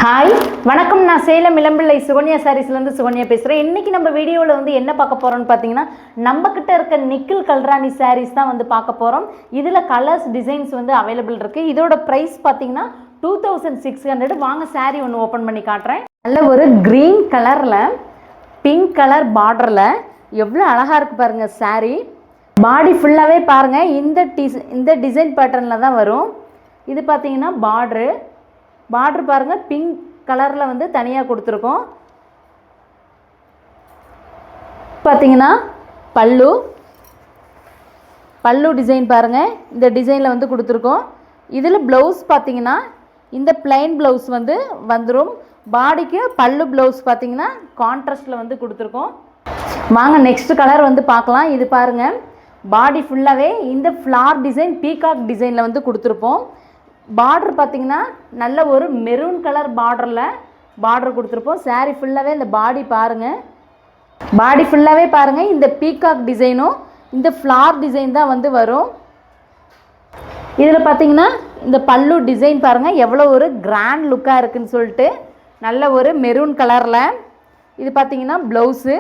Hi வணக்கம். நான் சேலம் இளம்பிள்ளை சுகன்யா சாரீஸ்லேருந்து சுகன்யா பேசுகிறேன். இன்றைக்கி நம்ம வீடியோவில் வந்து என்ன பார்க்க போகிறோம்னு பார்த்தீங்கன்னா, நம்மக்கிட்ட இருக்க நிக்கில் கல்ராணி சாரீஸ் தான் வந்து பார்க்க போகிறோம். இதில் கலர்ஸ் டிசைன்ஸ் வந்து அவைலபிள் இருக்குது. இதோட ப்ரைஸ் பார்த்தீங்கன்னா 2600. வாங்க சாரீ ஒன்று ஓப்பன் பண்ணி காட்டுறேன். நல்ல ஒரு க்ரீன் கலரில் பிங்க் கலர் பார்டரில் எவ்வளோ அழகாக இருக்குது பாருங்கள் சாரீ. பாடி ஃபுல்லாகவே பாருங்கள் இந்த டிசைன் பேட்டர்னில் தான் வரும். இது பார்த்தீங்கன்னா பார்டர் பாருங்கள், பிங்க் கலரில் வந்து தனியாக கொடுத்துருக்கோம். பார்த்தீங்கன்னா பல்லு டிசைன் பாருங்கள், இந்த டிசைனில் வந்து கொடுத்துருக்கோம். இதில் ப்ளவுஸ் பார்த்தீங்கன்னா இந்த பிளைன் ப்ளவுஸ் வந்து வந்துடும். பாடிக்கு பல்லு ப்ளவுஸ் பார்த்தீங்கன்னா கான்ட்ராஸ்டில் வந்து கொடுத்துருக்கோம். வாங்க நெக்ஸ்ட் கலர் வந்து பார்க்கலாம். இது பாருங்கள், பாடி ஃபுல்லாகவே இந்த ஃப்ளார் டிசைன் பீகாக் டிசைனில் வந்து கொடுத்துருப்போம். பார்டர் பார்த்தீங்கன்னா நல்ல ஒரு மெரூன் கலர் பார்டர் கொடுத்துருப்போம். சாரீ ஃபுல்லாகவே இந்த பாடி ஃபுல்லாகவே பாருங்கள், இந்த பீகாக் டிசைனும் இந்த ஃப்ளார் டிசைன் தான் வந்து வரும். இதில் பார்த்தீங்கன்னா இந்த பல்லு டிசைன் பாருங்கள் எவ்வளோ ஒரு கிராண்ட் லுக்காக இருக்குதுன்னு சொல்லிட்டு, நல்ல ஒரு மெரூன் கலரில். இது பார்த்தீங்கன்னா ப்ளவுஸு.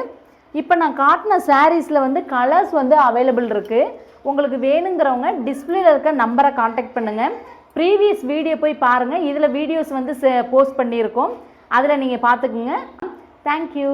இப்போ நான் காட்டின சாரீஸில் வந்து கலர்ஸ் வந்து அவைலபிள் இருக்குது. உங்களுக்கு வேணுங்கிறவங்க டிஸ்பிளேல இருக்க நம்பரை காண்டாக்ட் பண்ணுங்கள். ப்ரீவியஸ் வீடியோ போய் பாருங்கள். இதில் வீடியோஸ் வந்து போஸ்ட் பண்ணியிருக்கோம், அதில் நீங்கள் பார்த்துக்குங்க. தேங்க்யூ.